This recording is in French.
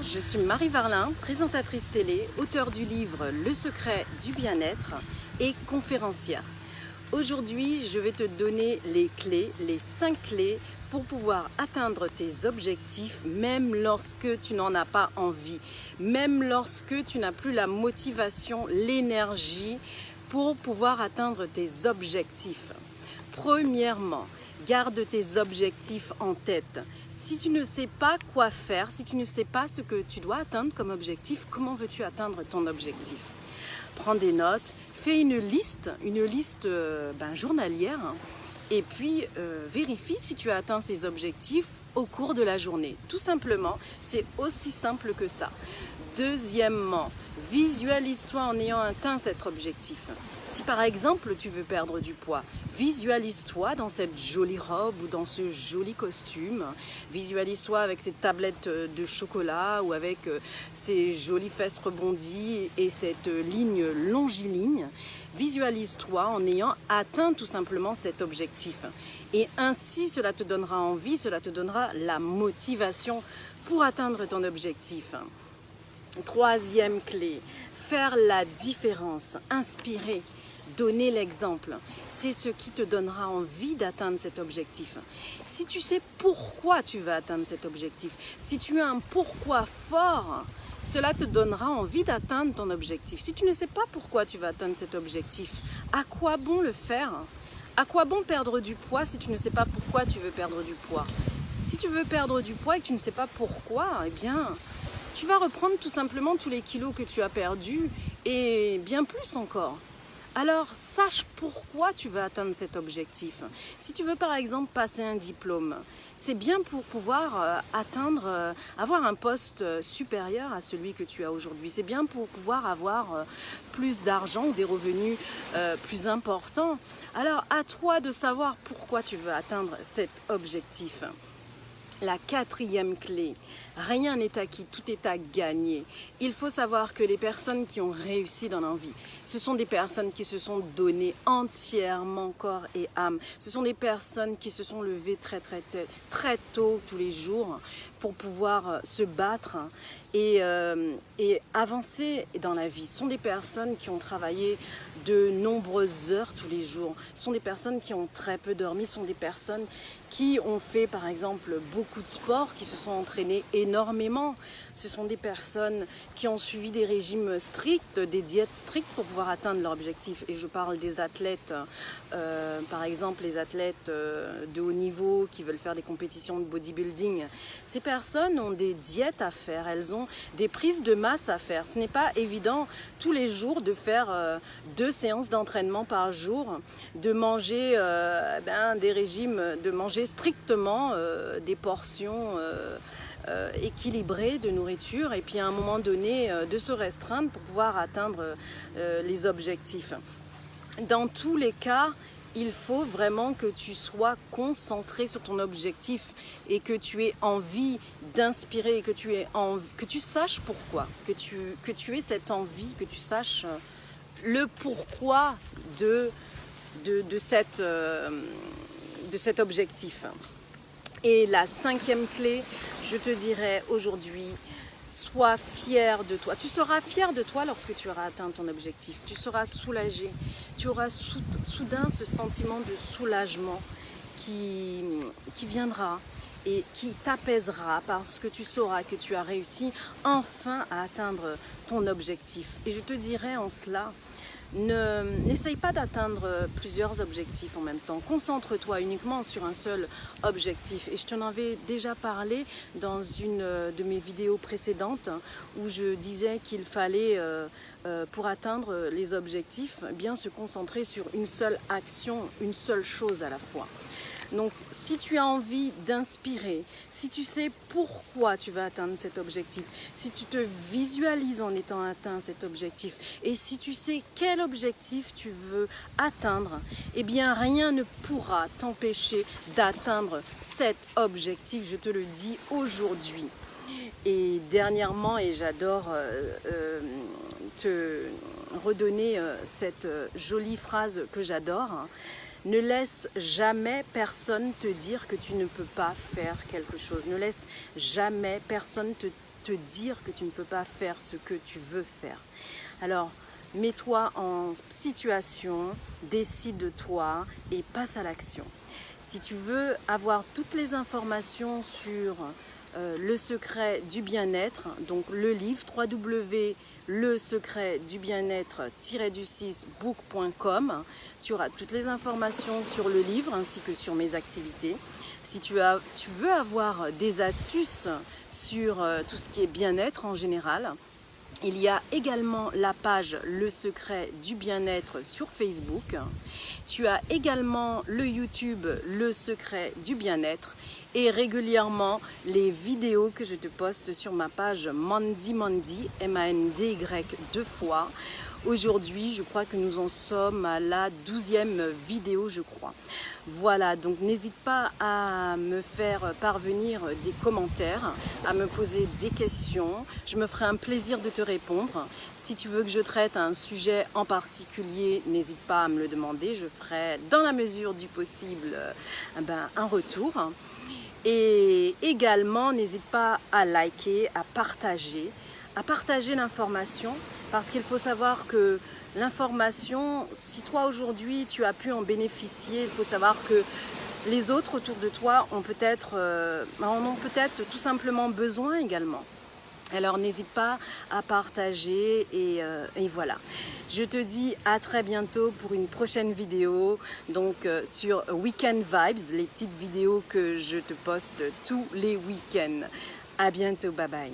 je suis Marie Varlin, présentatrice télé, auteure du livre Le secret du bien-être et conférencière. Aujourd'hui, je vais te donner les clés, les 5 clés pour pouvoir atteindre tes objectifs, même lorsque tu n'en as pas envie, même lorsque tu n'as plus la motivation, l'énergie pour pouvoir atteindre tes objectifs. Premièrement, garde tes objectifs en tête. Si tu ne sais pas quoi faire, si tu ne sais pas ce que tu dois atteindre comme objectif, comment veux-tu atteindre ton objectif? Prends des notes, fais une liste journalière et puis vérifie si tu as atteint ces objectifs au cours de la journée. Tout simplement, c'est aussi simple que ça. Deuxièmement, visualise-toi en ayant atteint cet objectif. Si par exemple tu veux perdre du poids, visualise-toi dans cette jolie robe ou dans ce joli costume. Visualise-toi avec cette tablette de chocolat ou avec ces jolies fesses rebondies et cette ligne longiligne. Visualise-toi en ayant atteint tout simplement cet objectif. Et ainsi, cela te donnera envie, cela te donnera la motivation pour atteindre ton objectif. Troisième clé, faire la différence, inspirer, donner l'exemple. C'est ce qui te donnera envie d'atteindre cet objectif. Si tu sais pourquoi tu veux atteindre cet objectif, si tu as un pourquoi fort, cela te donnera envie d'atteindre ton objectif. Si tu ne sais pas pourquoi tu veux atteindre cet objectif, à quoi bon le faire? À quoi bon perdre du poids si tu ne sais pas pourquoi tu veux perdre du poids? Si tu veux perdre du poids et que tu ne sais pas pourquoi, eh bien, tu vas reprendre tout simplement tous les kilos que tu as perdus et bien plus encore. Alors, sache pourquoi tu veux atteindre cet objectif. Si tu veux par exemple passer un diplôme, c'est bien pour pouvoir avoir un poste supérieur à celui que tu as aujourd'hui. C'est bien pour pouvoir avoir plus d'argent ou des revenus plus importants. Alors, à toi de savoir pourquoi tu veux atteindre cet objectif. La quatrième clé, rien n'est acquis, tout est à gagner. Il faut savoir que les personnes qui ont réussi dans leur vie, ce sont des personnes qui se sont données entièrement corps et âme. Ce sont des personnes qui se sont levées très tôt tous les jours pour pouvoir se battre et avancer dans la vie. Ce sont des personnes qui ont travaillé de nombreuses heures tous les jours. Ce sont des personnes qui ont très peu dormi. Ce sont des personnes qui ont fait par exemple beaucoup de sport, qui se sont entraînées énormément. Ce sont des personnes qui ont suivi des régimes stricts, des diètes strictes pour pouvoir atteindre leur objectif. Et je parle des athlètes, par exemple les athlètes de haut niveau qui veulent faire des compétitions de bodybuilding. Ces personnes ont des diètes à faire, elles ont des prises de masse à faire. Ce n'est pas évident tous les jours de faire 2 séances d'entraînement par jour, de manger des régimes, de manger strictement des portions équilibrées de nourriture et puis à un moment donné de se restreindre pour pouvoir atteindre les objectifs. Dans tous les cas, il faut vraiment que tu sois concentré sur ton objectif et que tu aies envie d'inspirer, que tu saches pourquoi, que tu aies cette envie, que tu saches le pourquoi de cet objectif. Et la 5e clé, je te dirais aujourd'hui, sois fier de toi. Tu seras fier de toi lorsque tu auras atteint ton objectif. Tu seras soulagé. Tu auras soudain ce sentiment de soulagement qui viendra et qui t'apaisera parce que tu sauras que tu as réussi enfin à atteindre ton objectif. Et je te dirais en cela, n'essaye pas d'atteindre plusieurs objectifs en même temps. Concentre-toi uniquement sur un seul objectif. Et je t'en avais déjà parlé dans une de mes vidéos précédentes où je disais qu'il fallait, pour atteindre les objectifs, bien se concentrer sur une seule action, une seule chose à la fois. Donc, si tu as envie d'inspirer, si tu sais pourquoi tu vas atteindre cet objectif, si tu te visualises en étant atteint cet objectif et si tu sais quel objectif tu veux atteindre, eh bien rien ne pourra t'empêcher d'atteindre cet objectif, je te le dis aujourd'hui. Et dernièrement, et j'adore te redonner cette jolie phrase que j'adore, ne laisse jamais personne te dire que tu ne peux pas faire quelque chose. Ne laisse jamais personne te dire que tu ne peux pas faire ce que tu veux faire. Alors, mets-toi en situation, décide-toi et passe à l'action. Si tu veux avoir toutes les informations sur le secret du bien-être, donc le livre www.lesecretsdubien-être-book.com, tu auras toutes les informations sur le livre ainsi que sur mes activités. Si tu veux avoir des astuces sur tout ce qui est bien-être en général, il y a également la page Le Secret du Bien-être sur Facebook. Tu as également le YouTube Le Secret du Bien-être et régulièrement les vidéos que je te poste sur ma page Mandy, M-A-N-D-Y 2 fois. Aujourd'hui, je crois que nous en sommes à la 12e vidéo, je crois. Voilà, donc n'hésite pas à me faire parvenir des commentaires, à me poser des questions. Je me ferai un plaisir de te répondre. Si tu veux que je traite un sujet en particulier, n'hésite pas à me le demander. Je ferai, dans la mesure du possible, un retour. Et également, n'hésite pas à liker, à partager l'information, parce qu'il faut savoir que l'information, si toi aujourd'hui tu as pu en bénéficier, il faut savoir que les autres autour de toi en ont peut-être tout simplement besoin également. Alors n'hésite pas à partager et voilà. Je te dis à très bientôt pour une prochaine vidéo, donc sur Weekend Vibes, les petites vidéos que je te poste tous les week-ends. À bientôt, bye bye.